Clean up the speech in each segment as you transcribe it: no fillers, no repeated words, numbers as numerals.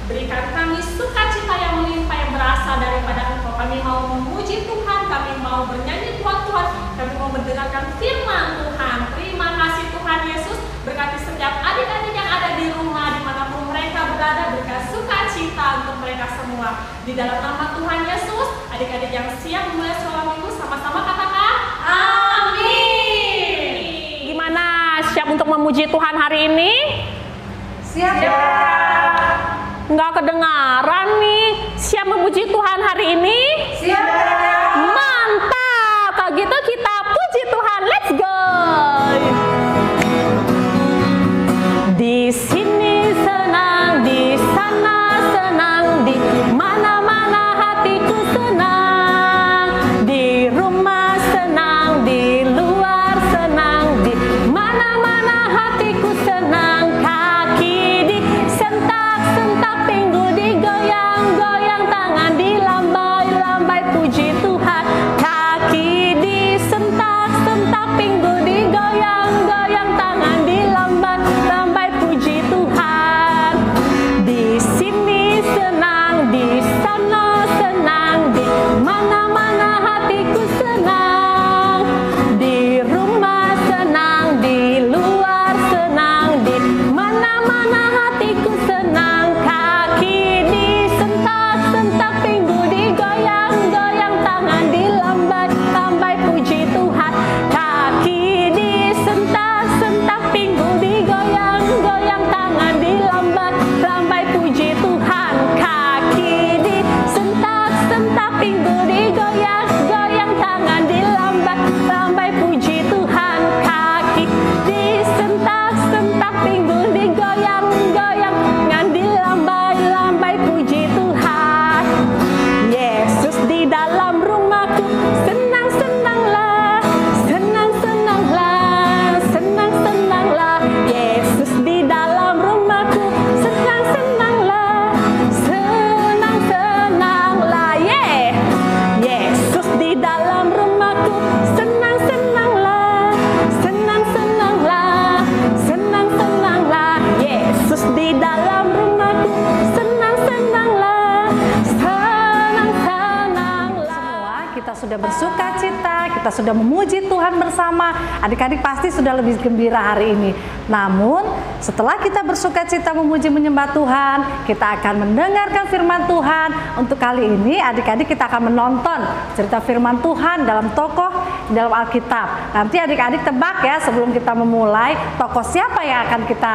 Berikan kami sukacita yang melimpah yang berasal daripada Engkau. Kami mau memuji Tuhan, kami mau bernyanyi buat Tuhan, kami mau mendengarkan firman Tuhan. Terima kasih Tuhan Yesus. Berkati setiap adik-adik yang ada di rumah, dimanapun mereka berada, berikan sukacita untuk mereka semua. Di dalam nama Tuhan Yesus, adik-adik yang siap memulai sekolah minggu, sama-sama katakan amin. Gimana? Siap untuk memuji Tuhan hari ini? Siap. Nggak kedengaran nih. Siap memuji Tuhan hari ini? Siap. Mantap. Kalau gitu kita puji Tuhan. Let's go. Di sini senang, di sana senang, di mana-mana hatiku senang. Di rumah senang, di luar senang, di mana-mana hatiku senang. Kaki disentak-sentak, pinggul digoyang-goyang, tangan dilambai-lambai, puji Tuhan. Kaki disentak-sentak, pinggul digoyang-goyang, tangan dilambai-lambai, puji Tuhan. Di sini senang, di sana senang, di mana-mana hatiku senang. Di rumah senang, di luar senang, di mana-mana hatiku senang. Kaki disentak-sentak, pinggul digoyang-goyang, tangan dilambai-lambai, puji Tuhan. Kaki disentak-sentak, pinggul digoyang-goyang, tangan dilambai-lambai, puji Tuhan. Kaki disentak-sentak, pinggul digoyang-goyang, tangan dilambai-lambai, puji Tuhan. Kaki disentak-sentak, pinggul digoyang-goyang, tangan dilambai-lambai, puji Tuhan. Yesus di dalam rumahku, senang-senanglah, senang-senanglah, senang-senanglah. Yesus di dalam rumahku, senang-senanglah, senang-senanglah. Yesus di dalam rumahku, senang-senanglah, senang-senanglah, senang-senanglah. Yesus di dalam rumahku, senang-senanglah, senang-senanglah. Semua kita sudah bersuka cita, kita sudah memuji Tuhan bersama. Adik-adik pasti sudah lebih gembira hari ini. Namun setelah kita bersuka cita memuji menyembah Tuhan, kita akan mendengarkan firman Tuhan. Untuk kali ini adik-adik kita akan menonton cerita firman Tuhan dalam tokoh dalam Alkitab. Nanti adik-adik tebak ya sebelum kita memulai, tokoh siapa yang akan kita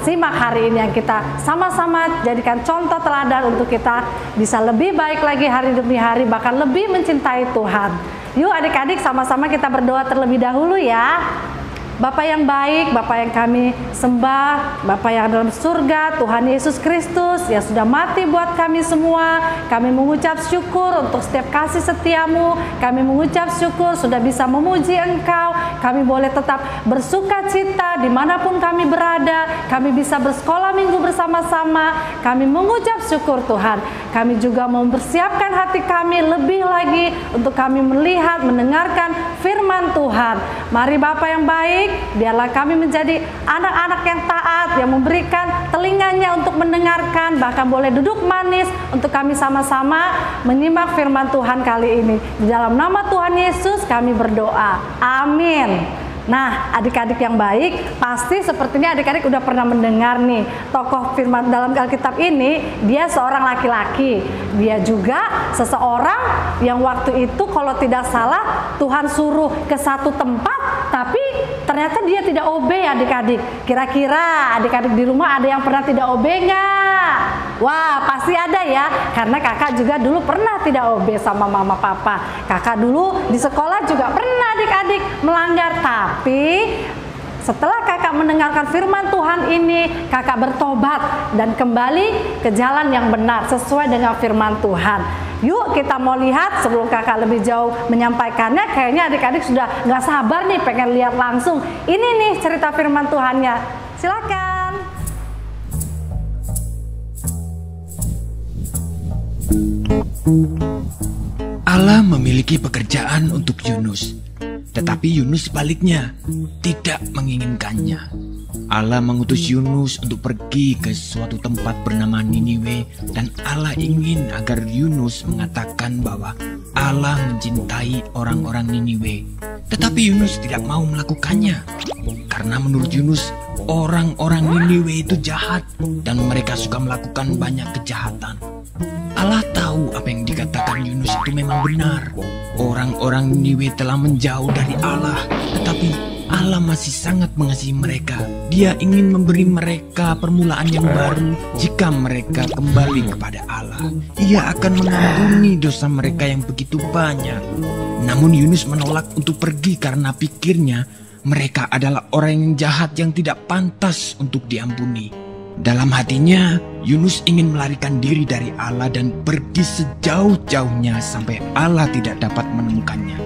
simak hari ini, yang kita sama-sama jadikan contoh teladan untuk kita bisa lebih baik lagi hari demi hari, bahkan lebih mencintai Tuhan. Yuk adik-adik sama-sama kita berdoa terlebih dahulu ya. Bapak yang baik, Bapak yang kami sembah, Bapak yang dalam surga, Tuhan Yesus Kristus yang sudah mati buat kami semua. Kami mengucap syukur untuk setiap kasih setiamu. Kami mengucap syukur sudah bisa memuji Engkau. Kami boleh tetap bersuka cita dimanapun kami berada. Kami bisa bersekolah minggu bersama-sama. Kami mengucap syukur Tuhan. Kami juga mempersiapkan hati kami lebih lagi untuk kami melihat, mendengarkan firman Tuhan. Mari Bapak yang baik, biarlah kami menjadi anak-anak yang taat, yang memberikan telinganya untuk mendengarkan, bahkan boleh duduk manis untuk kami sama-sama menyimak firman Tuhan kali ini. Di dalam nama Tuhan Yesus kami berdoa. Amin. Nah, adik-adik yang baik, pasti sepertinya adik-adik udah pernah mendengar nih tokoh firman dalam Alkitab ini. Dia seorang laki-laki. Dia juga seseorang yang waktu itu kalau tidak salah Tuhan suruh ke satu tempat, tapi ternyata dia tidak obey adik-adik. Kira-kira adik-adik di rumah ada yang pernah tidak obey nggak? Wah, pasti ada ya, karena kakak juga dulu pernah tidak obey sama mama papa. Kakak dulu di sekolah juga pernah adik-adik melanggar, tapi setelah kakak mendengarkan firman Tuhan ini, kakak bertobat dan kembali ke jalan yang benar sesuai dengan firman Tuhan. Yuk kita mau lihat sebelum kakak lebih jauh menyampaikannya. Kayaknya adik-adik sudah nggak sabar nih pengen lihat langsung. Ini nih cerita firman Tuhannya. Silakan. Allah memiliki pekerjaan untuk Yunus. Tetapi Yunus sebaliknya tidak menginginkannya. Allah mengutus Yunus untuk pergi ke suatu tempat bernama Niniwe, dan Allah ingin agar Yunus mengatakan bahwa Allah mencintai orang-orang Niniwe. Tetapi Yunus tidak mau melakukannya, karena menurut Yunus orang-orang Niniwe itu jahat dan mereka suka melakukan banyak kejahatan. Allah tahu apa yang dikatakan Yunus itu memang benar. Orang-orang Niniwe telah menjauh dari Allah, tetapi Allah masih sangat mengasihi mereka. Dia ingin memberi mereka permulaan yang baru jika mereka kembali kepada Allah. Ia akan mengampuni dosa mereka yang begitu banyak. Namun Yunus menolak untuk pergi karena pikirnya mereka adalah orang yang jahat yang tidak pantas untuk diampuni. Dalam hatinya, Yunus ingin melarikan diri dari Allah dan pergi sejauh-jauhnya sampai Allah tidak dapat menemukannya.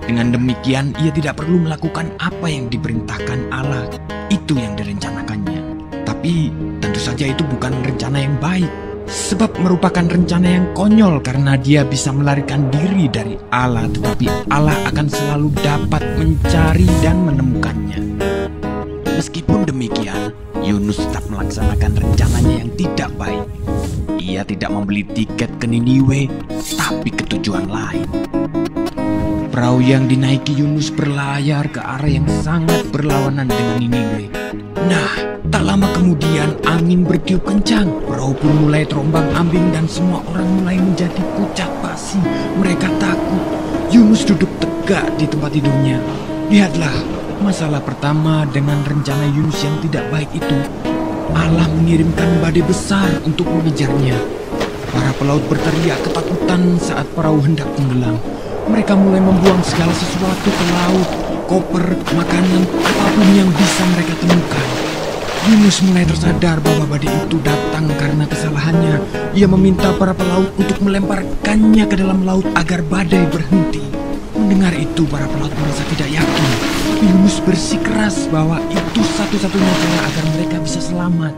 Dengan demikian, ia tidak perlu melakukan apa yang diperintahkan Allah. Itu yang direncanakannya. Tapi tentu saja itu bukan rencana yang baik. Sebab merupakan rencana yang konyol karena dia bisa melarikan diri dari Allah. Tetapi Allah akan selalu dapat mencari dan menemukannya. Meskipun demikian, Yunus tetap melaksanakan rencananya yang tidak baik. Ia tidak membeli tiket ke Niniwe, tapi ke tujuan lain. Perahu yang dinaiki Yunus berlayar ke arah yang sangat berlawanan dengan Niniwe. Nah, tak lama kemudian angin bertiup kencang. Perahu pun mulai terombang-ambing dan semua orang mulai menjadi pucat pasi. Mereka takut. Yunus duduk tegak di tempat tidurnya. Lihatlah, masalah pertama dengan rencana Yunus yang tidak baik itu. Allah mengirimkan badai besar untuk mengejarnya. Para pelaut berteriak ketakutan saat perahu hendak tenggelam. Mereka mulai membuang segala sesuatu ke laut, koper, makanan, apapun yang bisa mereka temukan. Yunus mulai tersadar bahwa badai itu datang karena kesalahannya. Ia meminta para pelaut untuk melemparkannya ke dalam laut agar badai berhenti. Mendengar itu, para pelaut merasa tidak yakin. Yunus bersikeras bahwa itu satu-satunya cara agar mereka bisa selamat.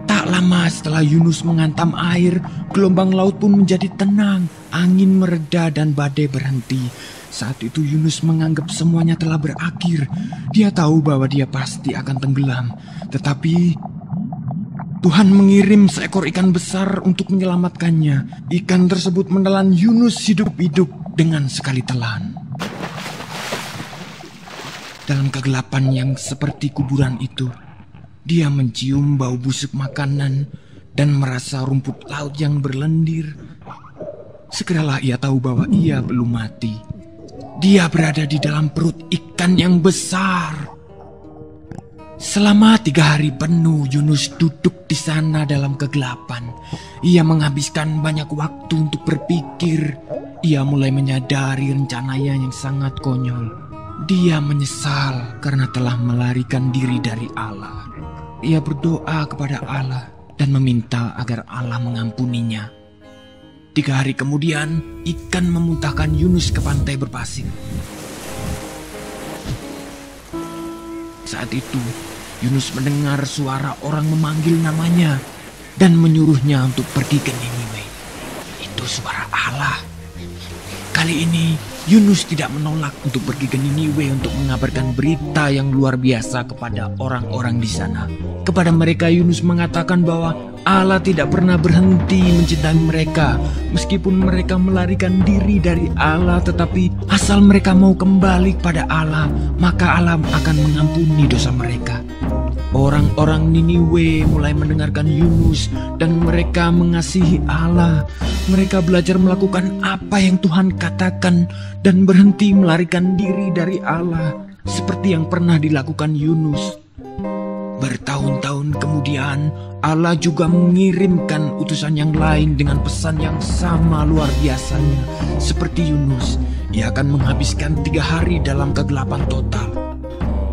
Tak lama setelah Yunus menghantam air, gelombang laut pun menjadi tenang. Angin mereda dan badai berhenti. Saat itu Yunus menganggap semuanya telah berakhir. Dia tahu bahwa dia pasti akan tenggelam. Tetapi Tuhan mengirim seekor ikan besar untuk menyelamatkannya. Ikan tersebut menelan Yunus hidup-hidup dengan sekali telan. Dalam kegelapan yang seperti kuburan itu, dia mencium bau busuk makanan dan merasa rumput laut yang berlendir. Segeralah ia tahu bahwa ia belum mati. Dia berada di dalam perut ikan yang besar. Selama 3 hari penuh Yunus duduk di sana dalam kegelapan. Ia menghabiskan banyak waktu untuk berpikir. Ia mulai menyadari rencananya yang sangat konyol. Dia menyesal karena telah melarikan diri dari Allah. Ia berdoa kepada Allah dan meminta agar Allah mengampuninya. 3 hari kemudian, ikan memuntahkan Yunus ke pantai berpasir. Saat itu, Yunus mendengar suara orang memanggil namanya dan menyuruhnya untuk pergi ke Niniwe. Itu suara Allah. Kali ini, Yunus tidak menolak untuk pergi ke Niniwe untuk mengabarkan berita yang luar biasa kepada orang-orang di sana. Kepada mereka, Yunus mengatakan bahwa Allah tidak pernah berhenti mencintai mereka. Meskipun mereka melarikan diri dari Allah, tetapi asal mereka mau kembali kepada Allah, maka Allah akan mengampuni dosa mereka. Orang-orang Niniwe mulai mendengarkan Yunus dan mereka mengasihi Allah. Mereka belajar melakukan apa yang Tuhan katakan dan berhenti melarikan diri dari Allah seperti yang pernah dilakukan Yunus. Bertahun-tahun kemudian, Allah juga mengirimkan utusan yang lain dengan pesan yang sama luar biasanya. Seperti Yunus, ia akan menghabiskan 3 hari dalam kegelapan total.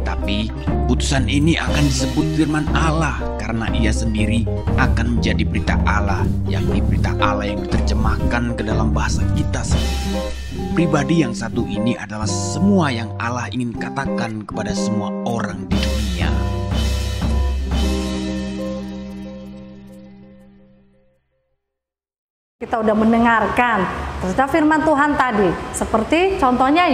Tapi, utusan ini akan disebut firman Allah karena ia sendiri akan menjadi berita Allah, yakni berita Allah yang diterjemahkan ke dalam bahasa kita sendiri. Pribadi yang satu ini adalah semua yang Allah ingin katakan kepada semua orang di dunia. Kita udah mendengarkan Cerita firman Tuhan tadi, seperti contohnya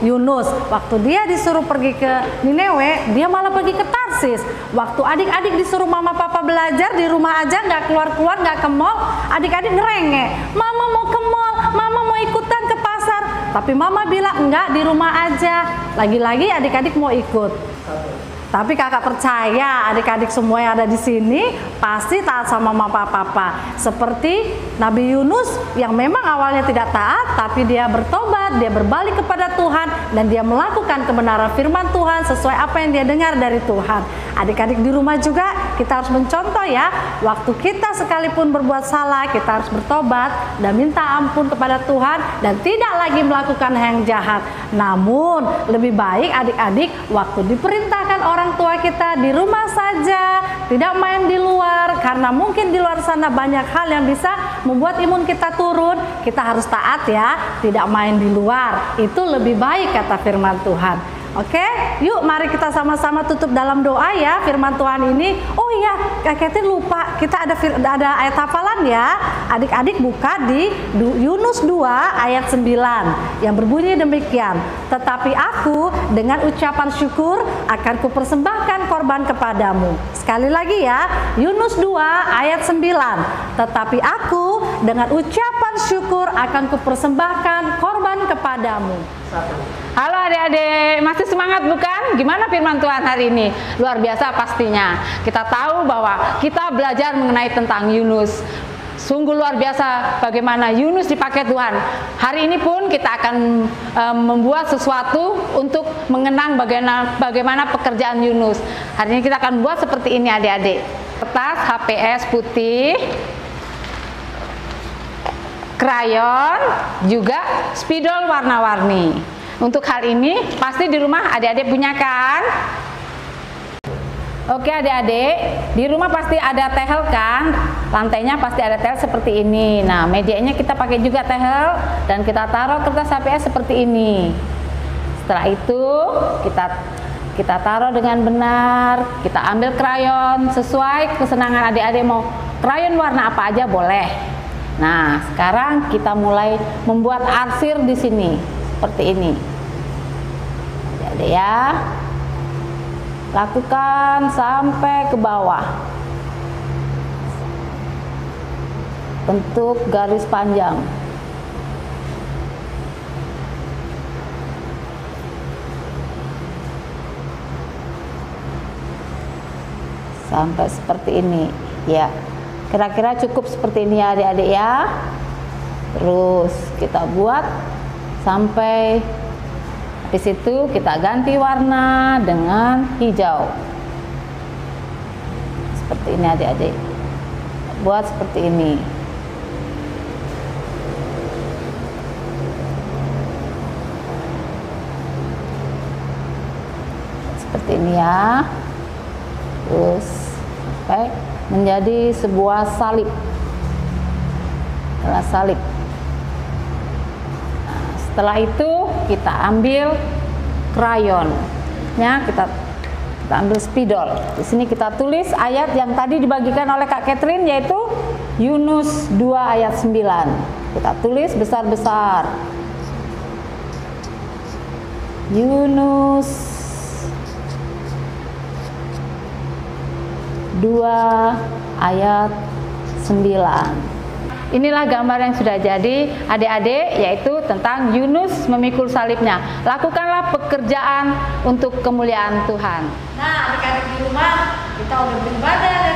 Yunus, waktu dia disuruh pergi ke Niniwe, dia malah pergi ke Tarsis. Waktu adik-adik disuruh mama papa belajar di rumah aja, nggak keluar-keluar, nggak ke mall, adik-adik ngerengek, mama mau ke mall, mama mau ikutan ke pasar, tapi mama bilang enggak, di rumah aja. Lagi-lagi adik-adik mau ikut. Tapi kakak percaya adik-adik semua yang ada di sini pasti taat sama mama papa. Seperti Nabi Yunus yang memang awalnya tidak taat, tapi dia bertobat, dia berbalik kepada Tuhan, dan dia melakukan kebenaran firman Tuhan sesuai apa yang dia dengar dari Tuhan. Adik-adik di rumah juga kita harus mencontoh ya, waktu kita sekalipun berbuat salah, kita harus bertobat dan minta ampun kepada Tuhan dan tidak lagi melakukan yang jahat. Namun lebih baik adik-adik waktu diperintahkan orang tua kita di rumah saja, tidak main di luar, karena mungkin di luar sana banyak hal yang bisa membuat imun kita turun. Kita harus taat ya, tidak main di luar, itu lebih baik kata firman Tuhan. Oke, yuk mari kita sama-sama tutup dalam doa ya firman Tuhan ini. Oh iya, Kak Catherine lupa, kita ada ayat hafalan ya. Adik-adik buka di Yunus 2 ayat 9 yang berbunyi demikian. Tetapi aku dengan ucapan syukur akan kupersembahkan korban kepadamu. Sekali lagi ya, Yunus 2 ayat 9. Tetapi aku dengan ucapan syukur akan kupersembahkan korban kepadamu. Halo adik-adik, masih semangat bukan? Gimana firman Tuhan hari ini? Luar biasa pastinya. Kita tahu bahwa kita belajar mengenai tentang Yunus. Sungguh luar biasa bagaimana Yunus dipakai Tuhan. Hari ini pun kita akan membuat sesuatu untuk mengenang bagaimana pekerjaan Yunus. Hari ini kita akan buat seperti ini adik-adik. Kertas HPS putih, krayon, juga spidol warna-warni. Untuk hal ini pasti di rumah adik-adik punya kan? Oke adik-adik, di rumah pasti ada tehel kan? Lantainya pasti ada tehel seperti ini. Nah, medianya kita pakai juga tehel dan kita taruh kertas HPS seperti ini. Setelah itu kita taruh dengan benar. Kita ambil krayon sesuai kesenangan adik-adik, mau krayon warna apa aja boleh. Nah, sekarang kita mulai membuat arsir di sini seperti ini. Jadi ya, lakukan sampai ke bawah. Bentuk garis panjang. Sampai seperti ini. Ya. Kira-kira cukup seperti ini ya adik-adik ya. Terus kita buat sampai di situ, kita ganti warna dengan hijau. Seperti ini adik-adik. Buat seperti ini. Seperti ini ya. Terus sampai menjadi sebuah salib. Salib. Nah, setelah itu kita ambil krayonnya, kita ambil spidol. Di sini kita tulis ayat yang tadi dibagikan oleh Kak Catherine, yaitu Yunus 2 ayat 9. Kita tulis besar-besar. Yunus 2 ayat 9. Inilah gambar yang sudah jadi adik-adik, yaitu tentang Yunus memikul salibnya. Lakukanlah pekerjaan untuk kemuliaan Tuhan. Nah, adik-adik di rumah kita udah beribadah